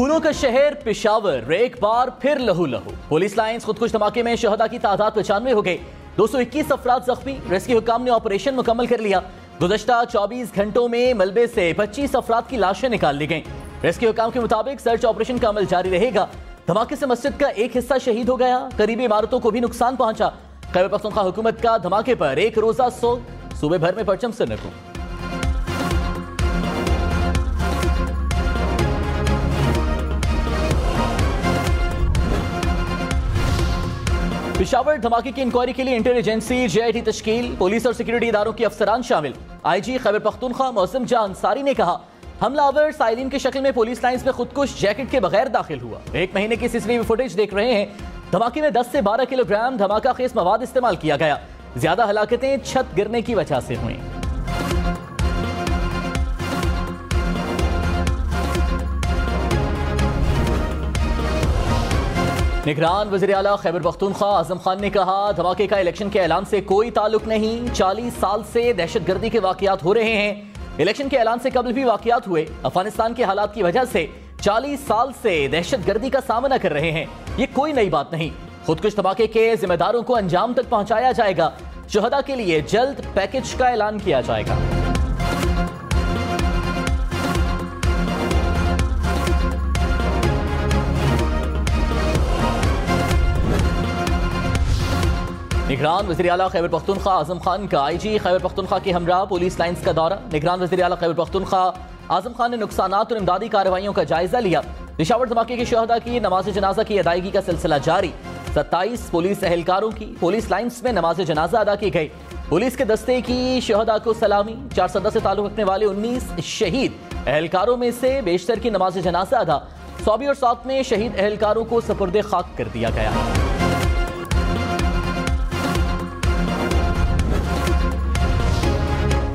फूलों का शहर पेशावर एक बार फिर लहू लहू। पुलिस लाइंस खुदकुश धमाके में शहदा की तादाद 95 हो गई। 221 अफराद जख्मी। रेस्क्यू हुकाम ने ऑपरेशन मुकम्मल कर लिया। गुज़श्ता 24 घंटों में मलबे से 25 अफराद की लाशें निकाल ली गईं। रेस्क्यू हुकाम के मुताबिक सर्च ऑपरेशन का अमल जारी रहेगा। धमाके से मस्जिद का एक हिस्सा शहीद हो गया। करीबी इमारतों को भी नुकसान पहुंचा। खैबर पख्तूनख्वा हुकूमत का धमाके पर एक रोजा सोग, सूबे भर में परचम सरनगू। पेशावर धमाके की इंक्वायरी के लिए इंटेलिजेंसी JIT तश्कील। पुलिस और सिक्योरिटी इदारों के अफसरान शामिल। IG खैबर पख्तूनख्वा मौसम जहां अंसारी ने कहा, हमलावर साइलिन की शक्ल में पुलिस लाइंस में खुदकुश जैकेट के बगैर दाखिल हुआ। 1 महीने की CCTV फुटेज देख रहे हैं। धमाके में 10 से 12 किलोग्राम धमाका खेज मवाद इस्तेमाल किया गया। ज्यादा हलाकतें छत गिरने की वजह से हुई। निगरान वज़ीर आला खैबर पख्तूनख्वा आजम खान ने कहा, धमाके का इलेक्शन के ऐलान से कोई ताल्लुक नहीं। 40 साल से दहशतगर्दी के वाकयात हो रहे हैं। इलेक्शन के ऐलान से कबल भी वाकयात हुए। अफगानिस्तान के हालात की वजह से 40 साल से दहशतगर्दी का सामना कर रहे हैं। ये कोई नई बात नहीं। खुदकुश धमाके के जिम्मेदारों को अंजाम तक पहुंचाया जाएगा। शुहदा के लिए जल्द पैकेज का ऐलान किया जाएगा। निगरान वज़ीर आला खैबर पख्तूनख्वा आजम खान का IG खैबर पख्तूनख्वा के हमरा पुलिस लाइंस का दौरा। निगरान वज़ीर आला खैबर पख्तूनख्वा आजम खान ने नुकसानात और इमदादी कार्रवाइयों का जायजा लिया। पेशावर धमाके के शहदा की नमाज जनाजा की अदायगी का सिलसिला जारी। 27 पुलिस एहलकारों की पुलिस लाइंस में नमाज जनाजा अदा की गई। पुलिस के दस्ते की शहदा को सलामी। 4 सदा से ताल्लुक रखने वाले 19 शहीद एहलकारों में से बेशतर की नमाज जनाजा अदा। सौबी और साथ में शहीद एहलकारों को सपुर्दे खाक कर दिया गया।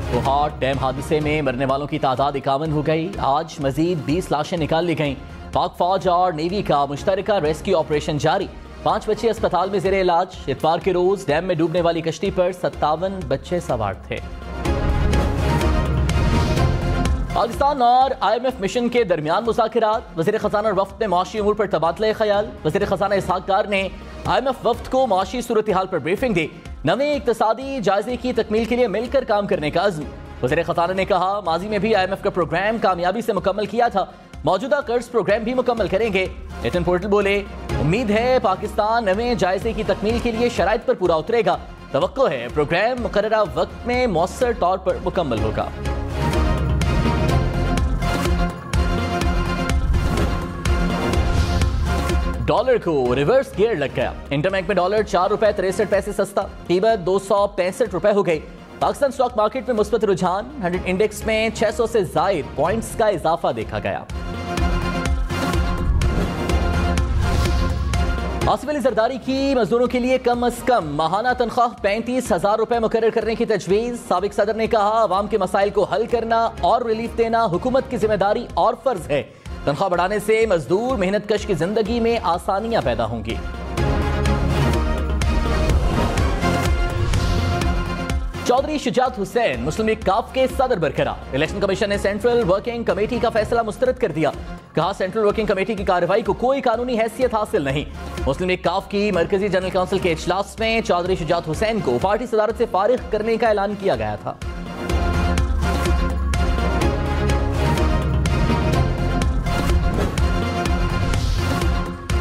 कोहाट डैम हादसे में मरने वालों की तादाद 51 हो गई। आज मजीद 20 लाशें निकाल ली गईं। पाक फौज और नेवी का मुश्तरका रेस्क्यू ऑपरेशन जारी। 5 बच्चे अस्पताल में जेरे इलाज। इतवार के रोज डैम में डूबने वाली कश्ती पर 57 बच्चे सवार थे। पाकिस्तान और IMF मिशन के दरमियान मुज़ाकरात। वज़ीर खजाना वफ्द में माशी उमूर पर तबादला ख्याल। वज़ीर खजाना इसहाक डार ने IMF वफ्द को माशी सूरत हाल पर ब्रीफिंग दी। नवे इक्तसादी जायजे की तकमील के लिए मिलकर काम करने का अज़्म। वज़ीर खजाना ने कहा, माजी में भी IMF का प्रोग्राम कामयाबी से मुकम्मल किया था। मौजूदा कर्ज प्रोग्राम भी मुकम्मल करेंगे। नितिन पोर्टल बोले, उम्मीद है पाकिस्तान नवे जायजे की तकमील के लिए शराइत पर पूरा उतरेगा। तवक्को है प्रोग्राम मुकर्ररा वक्त में मौसर तौर पर मुकम्मल होगा। डॉलर को रिवर्स गियर लग गया। इंटरबैंक में डॉलर 4 रुपए 63 पैसे सस्ता। कीमत 265 रुपए हो गई। पाकिस्तान स्टॉक मार्केट में मुस्बत रुझान। 100 इंडेक्स में 600 से जायद पॉइंट्स का इजाफा देखा गया। आसिफ अली जरदारी की मजदूरों के लिए कम अज कम माहाना तनख्वाह 35,000 रुपए मुकर्रर करने की तजवीज। साबिक सदर ने कहा, अवाम के मसाइल को हल करना और रिलीफ देना हुकूमत की जिम्मेदारी और फर्ज है। तनख्वाह बढ़ाने से मजदूर मेहनत कश की जिंदगी में आसानियां पैदा होंगी। चौधरी शुजात हुसैन मुस्लिम लीग काफ के सदर बरकरार। इलेक्शन कमीशन ने सेंट्रल वर्किंग कमेटी का फैसला मुस्तरद कर दिया। कहा, सेंट्रल वर्किंग कमेटी की कार्रवाई को कोई कानूनी हैसियत हासिल नहीं। मुस्लिम लीग काफ की मरकजी जनरल काउंसिल के इजलास में चौधरी शुजात हुसैन को पार्टी सदारत से फारिग करने का ऐलान किया गया था।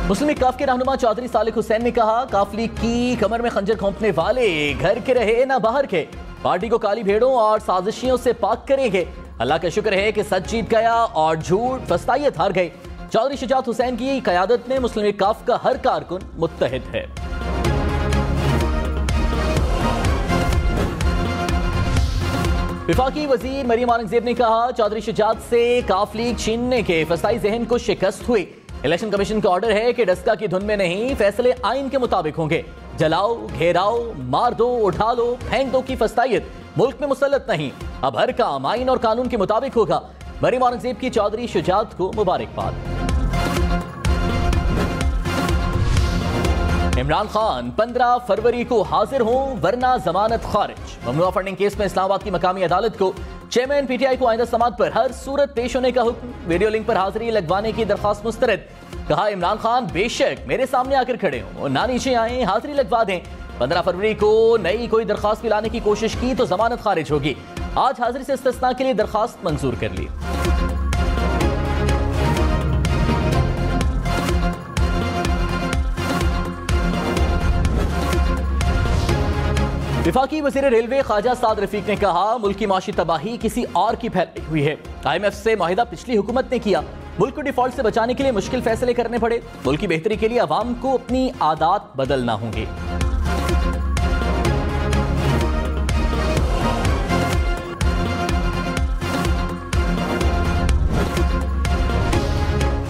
मुस्लिम लीग काफ के रहनुमा चौधरी सालिक हुसैन ने कहा, काफ लीग की कमर में खंजर घोंपने वाले घर के रहे ना बाहर के। पार्टी को काली भेड़ों और साजिशियों से पाक करेंगे। अल्लाह का शुक्र है कि सच जीत गया और झूठ फस्तायत हार गई। चौधरी शुजात हुसैन की क़यादत में मुस्लिम लीग काफ का हर कारकुन मुत्तहिद है। विफाकी वजीर मरियम औरंगजेब ने कहा, चौधरी शुजात से काफ लीग छीनने के फसाई जहन को शिकस्त हुई। इलेक्शन कमीशन का ऑर्डर है कि डस्का की धुन में नहीं, फैसले आइन के मुताबिक होंगे। जलाओ, घेराओ, मार दो, उठा लो, फेंक दो की फस्तायत मुल्क में मुसल्लत नहीं। अब हर काम आइन और कानून के मुताबिक होगा। मरियम औरंगजेब की चौधरी शुजात को मुबारकबाद। इमरान खान 15 फरवरी को हाजिर हों वरना जमानत खारिज। ममनुआ फंडिंग केस में इस्लामाबाद की मकामी अदालत को चेयरमैन पीटीआई को आइंदा समात पर हर सूरत पेश होने का हुक्म, वीडियो लिंक पर हाजिरी लगवाने की दरखास्त मुस्तरद। कहा इमरान खान बेशक मेरे सामने आकर खड़े हों और ना नीचे आए, हाजिरी लगवा दें। 15 फरवरी को नई कोई दरखास्त भी लाने की कोशिश की तो जमानत खारिज होगी। आज हाजिरी से इस्तिस्ना के लिए दरखास्त मंजूर कर ली। विफाकी वज़ीर रेलवे ख्वाजा साद रफीक ने कहा मुल्क की माशी तबाही किसी और की फैलाई हुई है। IMF से मुआहिदा पिछली हुकूमत ने किया, मुल्क को डिफॉल्ट से बचाने के लिए मुश्किल फैसले करने पड़े। मुल्क की बेहतरी के लिए अवाम को अपनी आदत बदलना होंगे।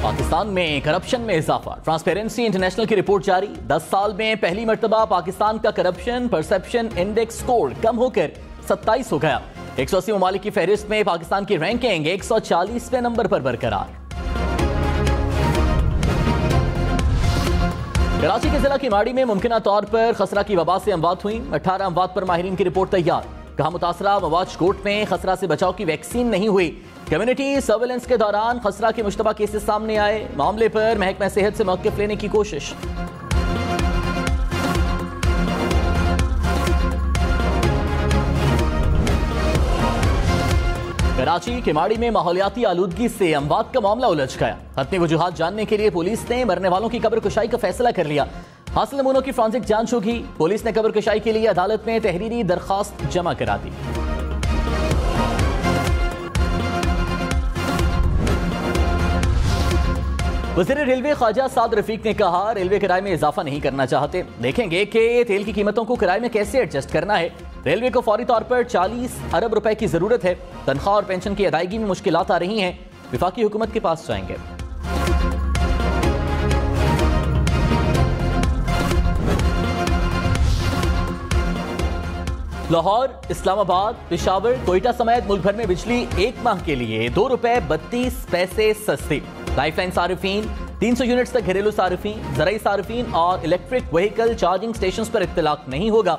पाकिस्तान में करप्शन में इजाफा, ट्रांसपेरेंसी इंटरनेशनल की रिपोर्ट जारी। 10 साल में पहली मर्तबा पाकिस्तान का करप्शन परसेप्शन इंडेक्स स्कोर कम होकर 27 हो गया। 180 ममालिक की फहरिस्त में पाकिस्तान की रैंकिंग 140वें नंबर पर बरकरार। कराची के जिला किमाड़ी में मुमकिना तौर पर खसरा की वबा से अमवात हुई। 18 अमवात पर माहिरीन की रिपोर्ट तैयार। कहा मुतासरा मवाज कोर्ट में खसरा से बचाव की वैक्सीन नहीं हुई। कम्युनिटी सर्वेलेंस के दौरान खसरा के मुश्तबा केसेस सामने आए। मामले पर महकमा सेहत से मौक़िफ़ लेने की कोशिश। कराची किमाड़ी में माहौलियाती आलूदगी से अमवात का मामला उलझ गया। हतमी वजूहात जानने के लिए पुलिस ने मरने वालों की कब्र कुशाई का फैसला कर लिया। हासिल नमूनों की फॉरेंसिक जांच होगी। पुलिस ने कब्र कुशाई के लिए अदालत में तहरीरी दरखास्त जमा करा दी। वज़ीर रेलवे ख्वाजा साद रफीक ने कहा रेलवे किराए में इजाफा नहीं करना चाहते, देखेंगे कि तेल की कीमतों को किराए में कैसे एडजस्ट करना है। रेलवे को फौरी तौर पर 40 अरब रुपए की जरूरत है। तनख्वाह और पेंशन की अदायगी में मुश्किलात आ रही हैं। विफाकी हुकूमत के पास जाएंगे। लाहौर, इस्लामाबाद, पेशावर, कोयटा समेत मुल्क भर में बिजली एक माह के लिए 2 रुपए 32 पैसे सस्ती। लाइफलाइन सारिफीन, 300 यूनिट्स तक घरेलू सारिफीन, ज़राई सारिफीन और इलेक्ट्रिक व्हीकल चार्जिंग स्टेशन पर इख्तिलाफ नहीं होगा।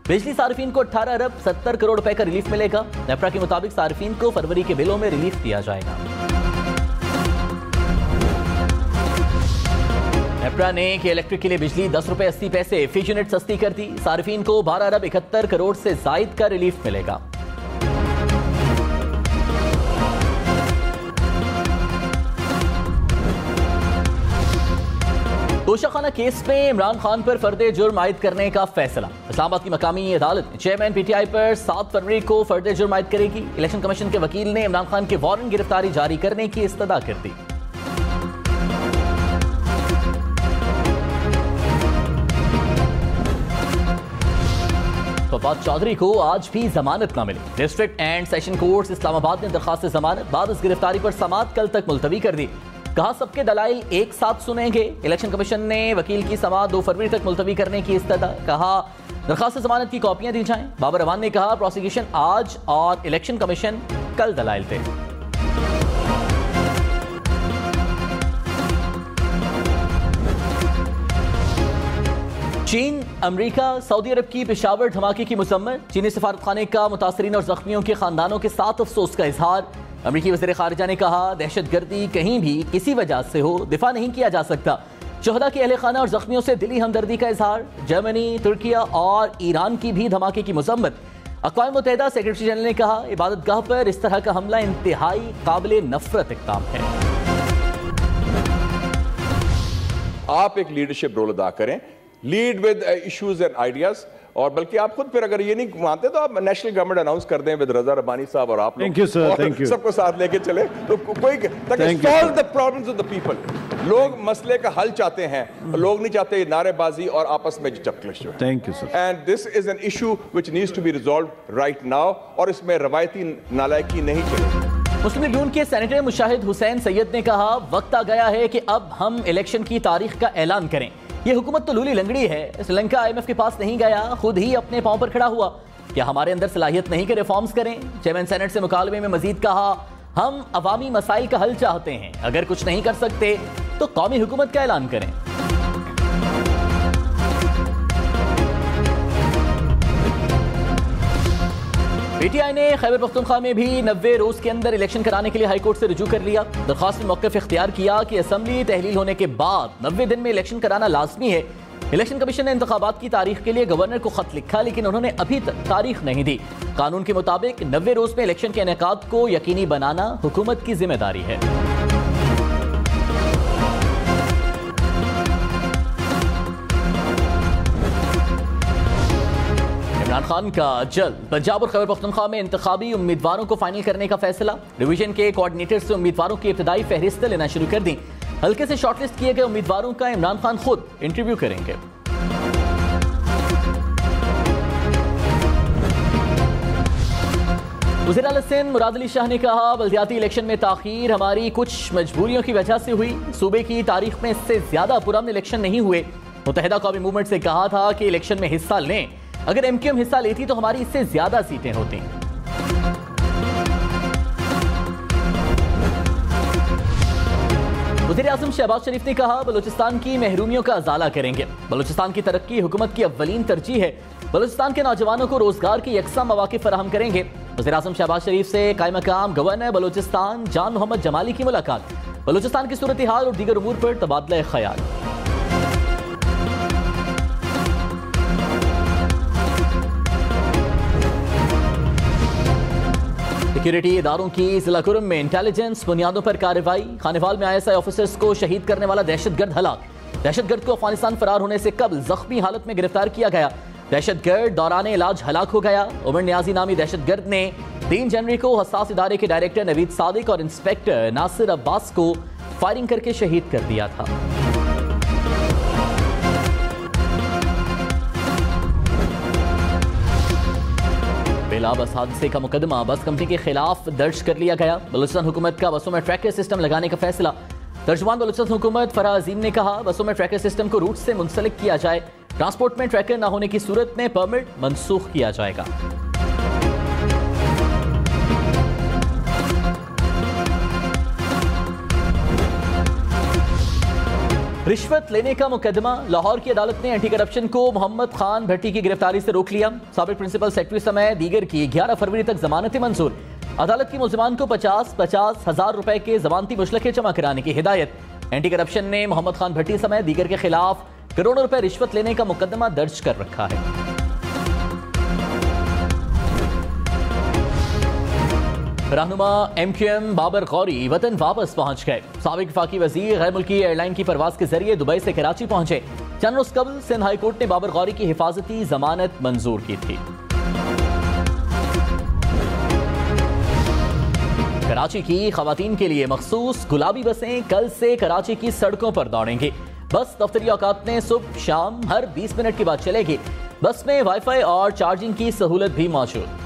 बिजली सारिफीन को 18 अरब 70 करोड़ रुपए का रिलीफ मिलेगा। नेपरा के मुताबिक सारिफीन को फरवरी के बिलों में रिलीफ दिया जाएगा। नेपरा ने कि इलेक्ट्रिक के लिए बिजली 10 रुपए 80 पैसे फी यूनिट सस्ती कर दी। सारिफीन को 12 अरब 71 करोड़ से जायद का रिलीफ मिलेगा। तोशाखाना केस में इमरान खान पर फर्दे जुर्म आयद करने का फैसला। इस्लामाबाद की मकामी अदालत ने चेयरमैन पीटीआई पर 7 फरवरी को फर्दे जुर्म आयद करेगी। इलेक्शन कमीशन के वकील ने इमरान खान के वारंट गिरफ्तारी जारी करने की इस्तदा कर दी। फवाद चौधरी को आज भी जमानत न मिली। District and session court Islamabad ने दरखास्त जमानत बाद इस गिरफ्तारी पर समाअत कल तक मुलतवी कर दी। कहा सबके दलाइल एक साथ सुनेंगे। इलेक्शन कमीशन ने वकील की समाअत 2 फरवरी तक मुलतवी करने की इस्तदा। कहा दरखास्त जमानत की कॉपियां दी जाएं। बाबर रहमान ने कहा प्रोसिक्यूशन आज और इलेक्शन कमीशन कल दलाइल थे। चीन, अमेरिका, सऊदी अरब की पेशावर धमाके की मुसम्मत। चीनी सफारत खाने का मुतासरीन और जख्मियों के खानदानों के साथ अफसोस का इजहार। अमेरिकी वज़ीर ख़ारिजा ने कहा दहशतगर्दी कहीं भी किसी वजह से हो दिफा नहीं किया जा सकता। शहदा के अहले खाना और जख्मियों से दिली हमदर्दी का इजहार। जर्मनी, तुर्किया और ईरान की भी धमाके की मुसम्मत। अक़वाम मुत्तहिदा सेक्रेटरी जनरल ने कहा इबादतगाह पर इस तरह का हमला इंतहाई काबिल नफरत इक़दाम है। आप एक लीडरशिप रोल अदा करें, lead with issues and ideas. और बल्कि आप खुद फिर अगर ये नहीं मानते तो आप नेशनल गवर्नमेंट अनाउंस कर दें विद रजा रब्बानी साहब और आप लोग सबको साथ लेके चले तो कोई solve the problems of the people. लोग मसले का हल चाहते हैं, लोग नहीं चाहते नारेबाजी और आपस में चपकलिश। Thank you sir. And this is an issue which needs to be resolved right now और इसमें रवायती नालायकी नहीं चलेगी। मुस्लिम लीग के सेनेटर मुशाहिद हुसैन सैयद ने कहा वक्त आ गया है कि अब हम इलेक्शन की तारीख का ऐलान करें। ये हुकूमत तो लूली लंगड़ी है। श्रीलंका IMF के पास नहीं गया, खुद ही अपने पांव पर खड़ा हुआ। क्या हमारे अंदर सलाहियत नहीं कि रिफॉर्म्स करें? चेयरमैन सेनेट से मुकालमे में मजीद कहा हम अवामी मसाइल का हल चाहते हैं, अगर कुछ नहीं कर सकते तो कौमी हुकूमत का ऐलान करें। पीटीआई ने खैबर पख्तूनख्वा में भी 90 रोज के अंदर इलेक्शन कराने के लिए हाईकोर्ट से रुजू कर लिया। दरख्वास्त में मौक़िफ़ इख्तियार किया कि असम्बली तहलील होने के बाद 90 दिन में इलेक्शन कराना लाजमी है। इलेक्शन कमीशन ने इंतखाबात की तारीख के लिए गवर्नर को खत लिखा, लेकिन उन्होंने अभी तक तारीख नहीं दी। कानून के मुताबिक 90 रोज में इलेक्शन के इनेकाद को यकीनी बनाना हुकूमत की जिम्मेदारी है। इमरान खान का जल्द पंजाब और खैबर पख्तूनख्वा में इंतखाबी उम्मीदवारों को फाइनल करने का फैसला। डिवीजन के कोऑर्डिनेटर से उम्मीदवारों की इब्तदाई फहरिस्त लेना शुरू कर दी। हल्के से शॉर्टलिस्ट किए गए उम्मीदवारों का इमरान खान खुद इंटरव्यू करेंगे। वज़ीर आला सिंध मुराद अली शाह ने कहा, बल्दियाती इलेक्शन में ताखीर हमारी कुछ मजबूरियों की वजह से हुई। सूबे की तारीख में इससे ज्यादा पुरअमन इलेक्शन नहीं हुए। मुत्तहिदा कौमी मूवमेंट से कहा था कि इलेक्शन में हिस्सा लें, अगर एमक्यूएम हिस्सा लेती तो हमारी इससे ज्यादा सीटें होती। वज़ीर आज़म शहबाज शरीफ ने कहा, बलूचिस्तान की महरूमियों का अजाला करेंगे। बलूचिस्तान की तरक्की हुकूमत की अव्वलीन तरजीह है। बलूचिस्तान के नौजवानों को रोजगार के यकसा मौके फराहम करेंगे। वज़ीर आज़म शहबाज शरीफ से कायम मकाम गवर्नर बलूचिस्तान जान मोहम्मद जमाली की मुलाकात। बलूचिस्तान की सूरत हाल और दीगर उमूर पर तबादला ख्याल। सिक्योरिटी इदारों की जिला कुरुम में इंटेलिजेंस बुनियादों पर कार्रवाई। खानेवाल में ISI ऑफिसर्स को शहीद करने वाला दहशतगर्द हलाक। दहशतगर्द को अफगानिस्तान फरार होने से कबल जख्मी हालत में गिरफ्तार किया गया। दहशतगर्द दौरान इलाज हलाक हो गया। उमर नियाजी नामी दहशतगर्द ने 3 जनवरी को हसास इदारे के डायरेक्टर नवीद सादिक और इंस्पेक्टर नासिर अब्बास को फायरिंग करके शहीद कर दिया था। बेला बस हादसे का मुकदमा बस कंपनी के खिलाफ दर्ज कर लिया गया। बलूचिस्तान हुकूमत का बसों में ट्रैकर सिस्टम लगाने का फैसला। तर्जुमान बलूचिस्तान हुकूमत फराह अजीम ने कहा, बसों में ट्रैकर सिस्टम को रूट से मुंसलिक किया जाए। ट्रांसपोर्ट में ट्रैकर न होने की सूरत में परमिट मनसूख किया जाएगा। रिश्वत लेने का मुकदमा। लाहौर की अदालत ने एंटी करप्शन को मोहम्मद खान भट्टी की गिरफ्तारी से रोक लिया। साबिक प्रिंसिपल सेक्रेटरी समेत दीगर की 11 फरवरी तक जमानतें मंजूर। अदालत की मुलजिमान को 50-50 हजार रुपए के जमानती मुशलके जमा कराने की हिदायत। एंटी करप्शन ने मोहम्मद खान भट्टी समेत दीगर के खिलाफ करोड़ों रुपए रिश्वत लेने का मुकदमा दर्ज कर रखा है। रहनुमा MQM बाबर गौरी वतन वापस पहुंच गए। साबिक वफाकी वजीर गैर मुल्की एयरलाइन की परवाज के जरिए दुबई से कराची पहुंचे। चंद रोज कबल सिंध हाई कोर्ट ने बाबर गौरी की हिफाजती जमानत मंजूर की थी। कराची की खवातीन के लिए मखसूस गुलाबी बसें कल से कराची की सड़कों पर दौड़ेंगी। बस दफ्तरी औकात में सुबह शाम हर 20 मिनट के बाद चलेगी। बस में वाईफाई और चार्जिंग की सहूलत भी मौजूद।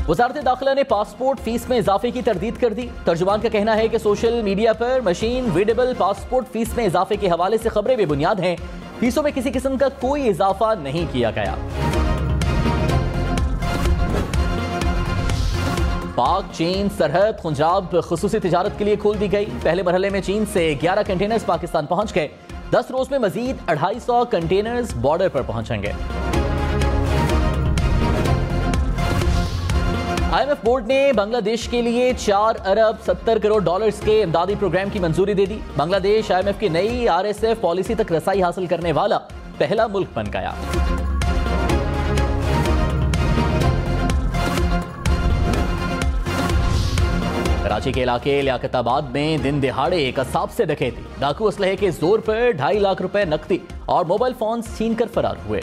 वज़ारत दाखिला ने पासपोर्ट फीस में इजाफे की तरदीद कर दी। तर्जुमान का कहना है कि सोशल मीडिया पर मशीन रीडेबल पासपोर्ट फीस में इजाफे के हवाले से खबरें बेबुनियाद हैं। फीसों में किसी किस्म का कोई इजाफा नहीं किया गया। पाक चीन सरहद खुंजाब खुसूसी तिजारत के लिए खोल दी गई। पहले मरहले में चीन से 11 कंटेनर्स पाकिस्तान पहुंच गए। 10 रोज में मजीद 250 कंटेनर्स बॉर्डर पर पहुंचेंगे। IMF बोर्ड ने बांग्लादेश के लिए 4 अरब 70 करोड़ डॉलर्स के इमदादी प्रोग्राम की मंजूरी दे दी। बांग्लादेश IMF की नई RSF पॉलिसी तक रसाई हासिल करने वाला पहला मुल्क बन गया। कराची के इलाके लियाकताबाद में दिन दिहाड़े एक कसाब से डकैती। डाकू असलहे के जोर पर 2.5 लाख रुपए नकदी और मोबाइल फोन छीन कर फरार हुए।